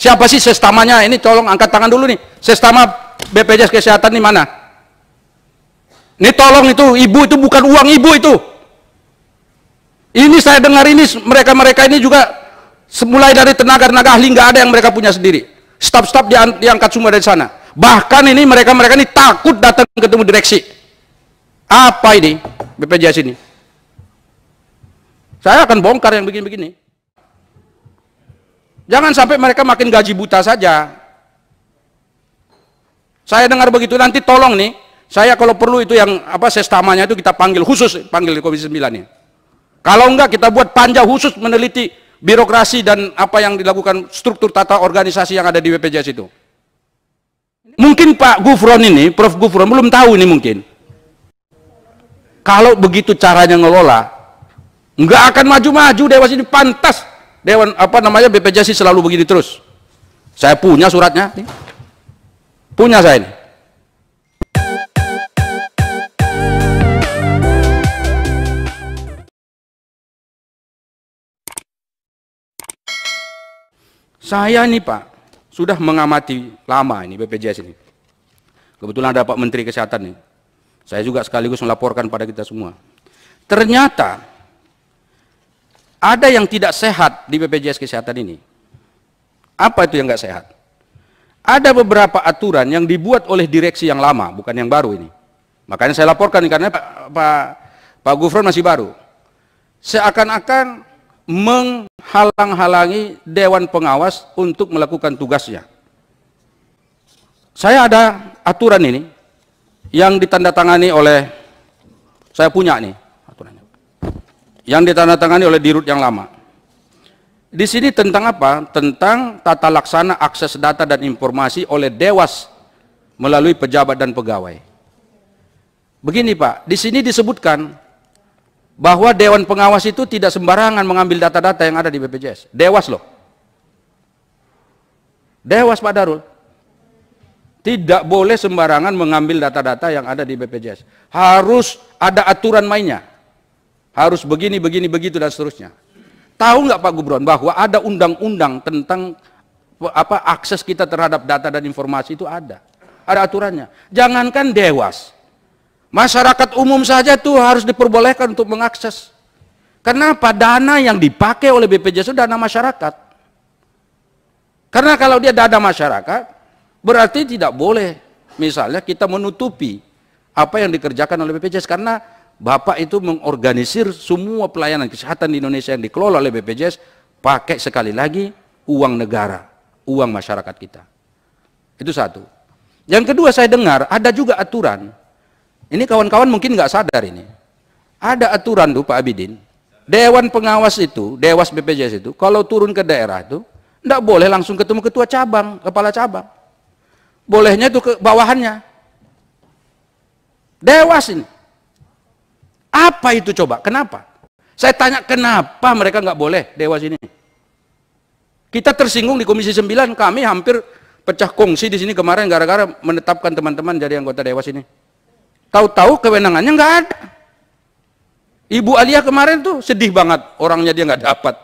Siapa sih sestamanya? Ini tolong angkat tangan dulu nih. Sestama BPJS Kesehatan ini mana? Ini tolong, itu ibu, itu bukan uang ibu itu. Ini saya dengar ini mereka-mereka ini juga mulai dari tenaga-tenaga ahli nggak ada yang mereka punya sendiri. Staf-staf diangkat semua dari sana. Bahkan ini mereka-mereka ini takut datang ketemu direksi. Apa ini BPJS ini? Saya akan bongkar yang begini-begini. Jangan sampai mereka makin gaji buta saja. Saya dengar begitu, nanti tolong nih, saya kalau perlu itu yang sestamanya itu kita panggil khusus, panggil di Komisi 9 nya. Kalau enggak kita buat panja khusus meneliti birokrasi dan apa yang dilakukan struktur tata organisasi yang ada di BPJS itu. Mungkin Pak Gufron ini, Prof Gufron belum tahu ini mungkin. Kalau begitu caranya ngelola, nggak akan maju-maju Dewas ini. Pantas Dewan BPJS selalu begini terus. Saya punya suratnya, punya saya ini. Saya ini Pak sudah mengamati lama ini BPJS ini. Kebetulan ada Pak Menteri Kesehatan nih. Saya juga sekaligus melaporkan pada kita semua. Ternyata ada yang tidak sehat di BPJS Kesehatan ini. Apa itu yang nggak sehat? Ada beberapa aturan yang dibuat oleh direksi yang lama, bukan yang baru ini. Makanya saya laporkan karena Pak Gufron masih baru. Seakan-akan menghalang-halangi Dewan Pengawas untuk melakukan tugasnya. Saya ada aturan ini yang ditandatangani oleh, saya punya nih aturannya, yang ditandatangani oleh Dirut yang lama. Di sini tentang apa? Tentang tata laksana akses data dan informasi oleh Dewas melalui pejabat dan pegawai. Begini Pak, di sini disebutkan bahwa Dewan Pengawas itu tidak sembarangan mengambil data-data yang ada di BPJS. Dewas loh. Dewas Pak Darul. Tidak boleh sembarangan mengambil data-data yang ada di BPJS. Harus ada aturan mainnya. Harus begini, begini, begitu dan seterusnya. Tahu nggak Pak Gubron bahwa ada undang-undang tentang akses kita terhadap data dan informasi itu ada aturannya. Jangankan Dewas, masyarakat umum saja tuh harus diperbolehkan untuk mengakses. Kenapa? Dana yang dipakai oleh BPJS itu dana masyarakat. Karena kalau dia dana masyarakat, berarti tidak boleh misalnya kita menutupi apa yang dikerjakan oleh BPJS, karena Bapak itu mengorganisir semua pelayanan kesehatan di Indonesia yang dikelola oleh BPJS pakai sekali lagi uang negara, uang masyarakat kita. Itu satu. Yang kedua, saya dengar ada juga aturan. Ini kawan-kawan mungkin nggak sadar ini. Ada aturan tuh Pak Abidin. Dewan Pengawas itu, Dewas BPJS itu, kalau turun ke daerah itu, nggak boleh langsung ketemu ketua cabang, kepala cabang. Bolehnya itu ke bawahannya. Dewas ini. Apa itu coba? Kenapa? Saya tanya kenapa mereka nggak boleh Dewas ini? Kita tersinggung di Komisi 9, kami hampir pecah kongsi di sini kemarin gara-gara menetapkan teman-teman jadi anggota Dewas ini. Tahu-tahu kewenangannya nggak ada. Ibu Alia kemarin tuh sedih banget, orangnya dia nggak dapat.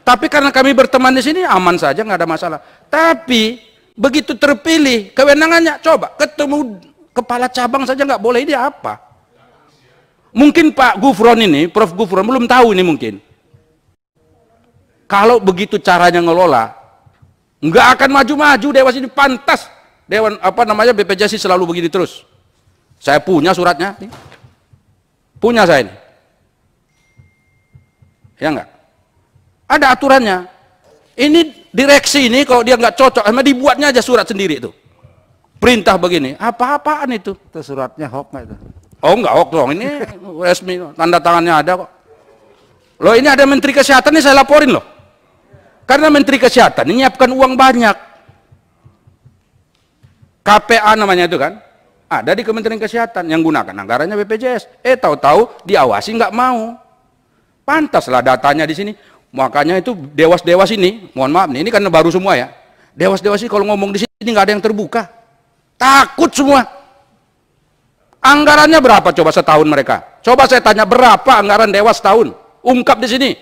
Tapi karena kami berteman di sini aman saja, nggak ada masalah. Tapi begitu terpilih kewenangannya, coba ketemu kepala cabang saja nggak boleh, ini apa? Mungkin Pak Gufron ini, Prof Gufron belum tahu ini mungkin. Kalau begitu caranya ngelola, nggak akan maju-maju Dewas ini. Pantas Dewan BPJS selalu begini terus. Saya punya suratnya, punya saya ini. Ya enggak? Ada aturannya. Ini direksi ini kalau dia nggak cocok, dibuatnya aja surat sendiri itu. Perintah begini, apa-apaan itu? Itu suratnya hoax nggak itu? Oh enggak hoax dong, ini resmi, tanda tangannya ada kok. Loh ini ada Menteri Kesehatan ini saya laporin loh. Karena Menteri Kesehatan ini nyiapkan uang banyak. KPA namanya itu kan, ada di Kementerian Kesehatan yang gunakan anggarannya BPJS. Tahu-tahu diawasi nggak mau. Pantaslah datanya di sini. Makanya itu dewas-dewas ini, mohon maaf nih, ini kan baru semua ya. Dewas-dewas ini kalau ngomong di sini nggak ada yang terbuka. Takut semua. Anggarannya berapa coba setahun mereka? Coba saya tanya berapa anggaran Dewas setahun? Ungkap di sini.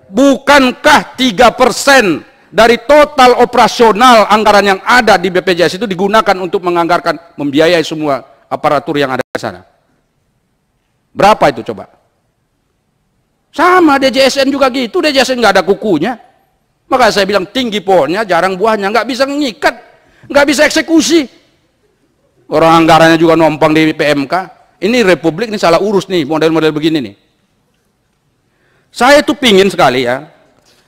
Bukankah 3% dari total operasional anggaran yang ada di BPJS itu digunakan untuk menganggarkan, membiayai semua aparatur yang ada di sana. Berapa itu coba? Sama DJSN juga gitu, DJSN nggak ada kukunya. Maka saya bilang tinggi pohonnya, jarang buahnya, nggak bisa ngikat, nggak bisa eksekusi. Orang anggarannya juga numpang di PMK. Ini republik ini salah urus nih, model-model begini nih. Saya tuh pingin sekali ya,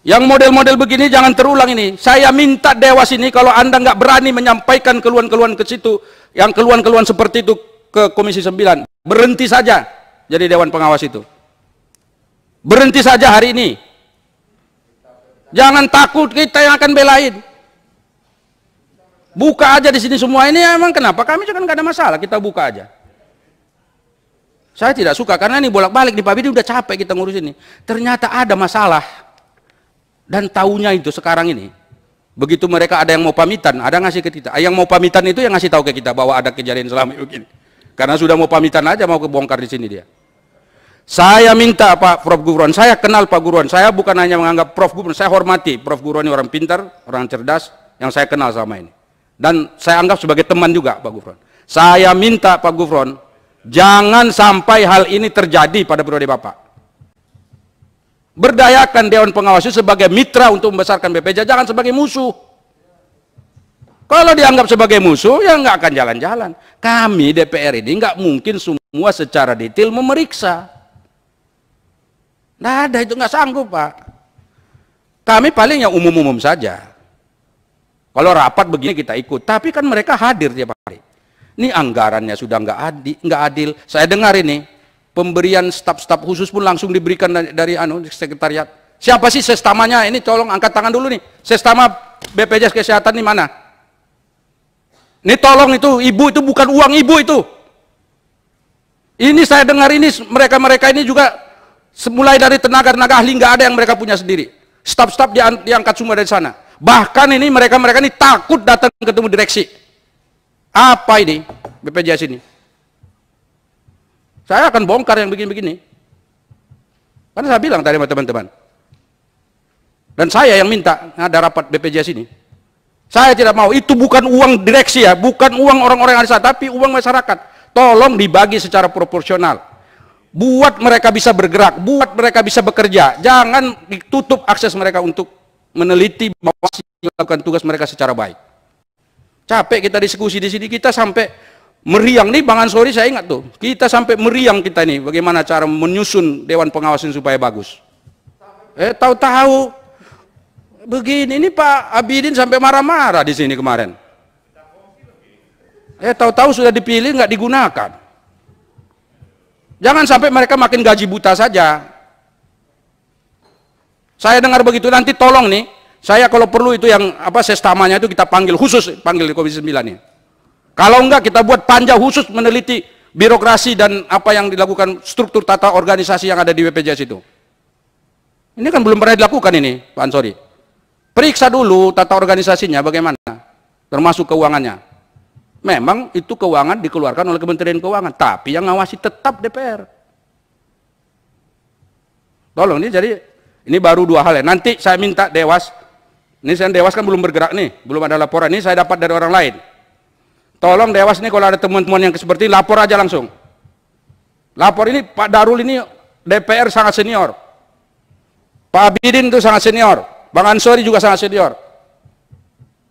yang model-model begini jangan terulang ini. Saya minta Dewas ini kalau Anda nggak berani menyampaikan keluhan-keluhan ke situ, yang keluhan-keluhan seperti itu ke Komisi 9, berhenti saja jadi Dewan Pengawas itu. Berhenti saja hari ini. Jangan takut, kita yang akan belain. Buka aja di sini semua ini, emang kenapa? Kami juga nggak ada masalah, kita buka aja. Saya tidak suka karena ini bolak-balik di Pak Bidi udah capek kita ngurus ini. Ternyata ada masalah. Dan taunya itu sekarang ini. Begitu mereka ada yang mau pamitan, ada ngasih ke kita. Yang mau pamitan itu yang ngasih tahu ke kita bahwa ada kejadian selama begini. Karena sudah mau pamitan aja mau kebongkar di sini dia. Saya minta Pak Prof Gufron, saya kenal Pak Gufron. Saya bukan hanya menganggap Prof Gufron, saya hormati Prof Gufron ini orang pintar, orang cerdas yang saya kenal sama ini. Dan saya anggap sebagai teman juga Pak Gufron. Saya minta Pak Gufron, jangan sampai hal ini terjadi pada periode Bapak. Berdayakan Dewan Pengawas itu sebagai mitra untuk membesarkan BPJS, jangan sebagai musuh. Kalau dianggap sebagai musuh, ya nggak akan jalan-jalan. Kami DPR ini nggak mungkin semua secara detail memeriksa. Nggak ada, itu nggak sanggup Pak. Kami paling yang umum-umum saja. Kalau rapat begini kita ikut, tapi kan mereka hadir tiap hari. Ini anggarannya sudah nggak adil. Saya dengar ini pemberian staf-staf khusus pun langsung diberikan dari sekretariat. Siapa sih sestamanya? Ini tolong angkat tangan dulu nih. Sestama BPJS Kesehatan ini mana? Ini tolong itu ibu itu bukan uang ibu itu. Ini saya dengar ini mereka-mereka ini juga mulai dari tenaga-tenaga ahli nggak ada yang mereka punya sendiri. Staf-staf diangkat semua dari sana. Bahkan ini mereka-mereka ini takut datang ketemu direksi. Apa ini BPJS ini? Saya akan bongkar yang begini-begini. Karena saya bilang tadi sama teman-teman. Dan saya yang minta ada rapat BPJS ini. Saya tidak mau, itu bukan uang direksi ya, bukan uang orang-orang yang ada di sana, tapi uang masyarakat. Tolong dibagi secara proporsional. Buat mereka bisa bergerak, buat mereka bisa bekerja. Jangan ditutup akses mereka untuk meneliti, melakukan tugas mereka secara baik. Capek kita diskusi di sini, kita sampai meriang nih Bang Ansori, saya ingat tuh. Kita sampai meriang kita nih, bagaimana cara menyusun Dewan Pengawas ini supaya bagus. Tahu-tahu begini, ini Pak Abidin sampai marah-marah di sini kemarin. Tahu-tahu sudah dipilih nggak digunakan. Jangan sampai mereka makin gaji buta saja. Saya dengar begitu, nanti tolong nih, saya kalau perlu itu yang sestamanya itu kita panggil khusus, panggil di Komisi 9 ini. Kalau enggak kita buat panja khusus meneliti birokrasi dan apa yang dilakukan struktur tata organisasi yang ada di BPJS itu. Ini kan belum pernah dilakukan ini, Pak Ansori. Periksa dulu tata organisasinya bagaimana, termasuk keuangannya. Memang itu keuangan dikeluarkan oleh Kementerian Keuangan, tapi yang ngawasi tetap DPR. Tolong nih, jadi ini baru dua hal ya. Nanti saya minta Dewas, ini saya Dewas kan belum bergerak nih, belum ada laporan. Ini saya dapat dari orang lain. Tolong Dewas nih kalau ada teman-teman yang seperti ini, lapor aja langsung. Lapor ini Pak Darul ini DPR sangat senior. Pak Abidin itu sangat senior. Bang Ansori juga sangat senior.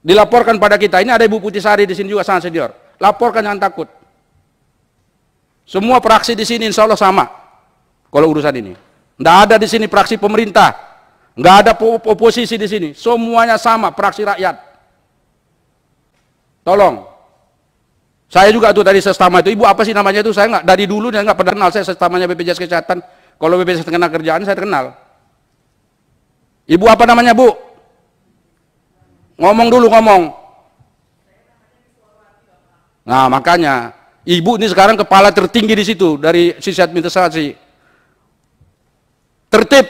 Dilaporkan pada kita. Ini ada Ibu Putisari di sini juga sangat senior. Laporkan, jangan takut. Semua praksi di sini insya Allah sama. Kalau urusan ini. Nggak ada di sini praksi pemerintah. Nggak ada oposisi di sini. Semuanya sama, praksi rakyat. Tolong. Saya juga tuh tadi sestama itu. Ibu apa sih namanya itu? Saya nggak, dari dulu nggak pernah kenal. Saya sestamanya BPJS Kesehatan. Kalau BPJS kena kerjaan saya kenal. Ibu apa namanya Bu? Ngomong dulu, ngomong. Nah makanya ibu ini sekarang kepala tertinggi di situ dari sisi administrasi. Tertib,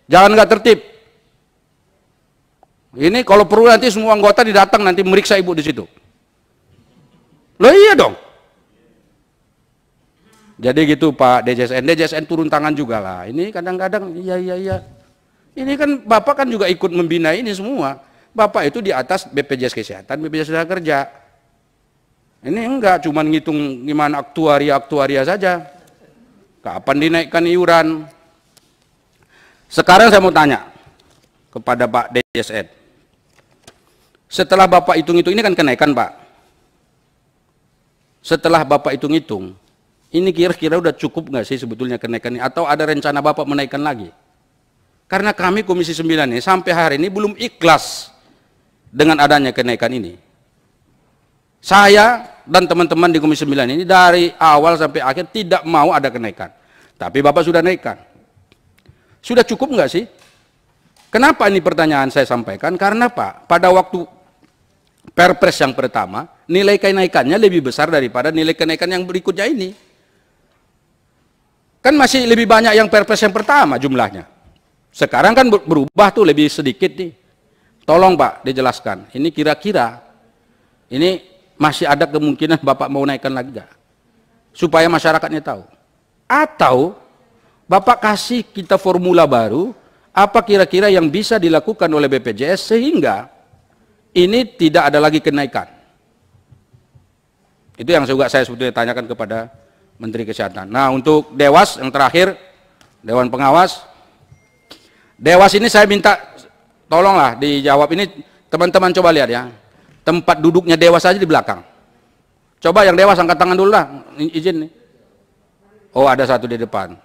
jangan nggak tertib. Ini kalau perlu nanti semua anggota didatang nanti meriksa ibu di situ. Loh iya dong. Jadi gitu Pak DJSN turun tangan juga lah. Ini kadang-kadang iya. Ini kan Bapak kan juga ikut membina ini semua. Bapak itu di atas BPJS Kesehatan, BPJS Tenaga Kerja. Ini enggak, cuma ngitung gimana aktuaria saja. Kapan dinaikkan iuran? Sekarang saya mau tanya kepada Pak DSN. Setelah Bapak hitung-hitung, ini kan kenaikan Pak. Setelah Bapak hitung-hitung, ini kira-kira udah cukup nggak sih sebetulnya kenaikan ini? Atau ada rencana Bapak menaikkan lagi? Karena kami Komisi 9 ini sampai hari ini belum ikhlas dengan adanya kenaikan ini. Saya dan teman-teman di Komisi 9 ini dari awal sampai akhir tidak mau ada kenaikan. Tapi Bapak sudah naikkan. Sudah cukup nggak sih? Kenapa ini pertanyaan saya sampaikan? Karena Pak, pada waktu Perpres yang pertama, nilai kenaikannya lebih besar daripada nilai kenaikan yang berikutnya ini. Kan masih lebih banyak yang Perpres yang pertama jumlahnya. Sekarang kan berubah tuh lebih sedikit nih. Tolong Pak dijelaskan, ini kira-kira ini masih ada kemungkinan Bapak mau naikkan lagi nggak? Supaya masyarakatnya tahu. Atau Bapak kasih kita formula baru, apa kira-kira yang bisa dilakukan oleh BPJS sehingga ini tidak ada lagi kenaikan. Itu yang juga saya sebetulnya tanyakan kepada Menteri Kesehatan. Nah, untuk Dewas yang terakhir, Dewan Pengawas. Dewas ini saya minta tolonglah dijawab. Ini teman-teman coba lihat ya. Tempat duduknya Dewas aja di belakang. Coba yang Dewas angkat tangan dulu lah, izin nih. Oh, ada satu di depan.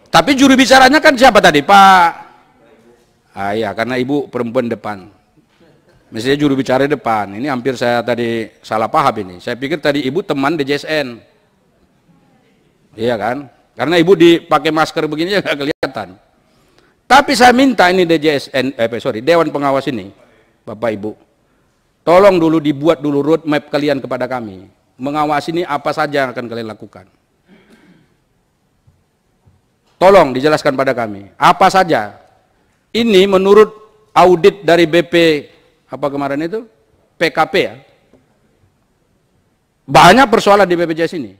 Tapi juru bicaranya kan siapa tadi? Pak. Ah iya, karena ibu perempuan depan. Mestinya juru bicara depan. Ini hampir saya tadi salah paham ini. Saya pikir tadi ibu teman DJSN. Iya kan? Karena ibu dipakai masker begini ya nggak kelihatan. Tapi saya minta ini Dewan Pengawas ini, Bapak Ibu, tolong dulu dibuat dulu roadmap kalian kepada kami. Mengawasi ini apa saja yang akan kalian lakukan. Tolong dijelaskan pada kami, apa saja. Ini menurut audit dari BP, apa kemarin itu? PKP ya. Banyak persoalan di BPJS ini.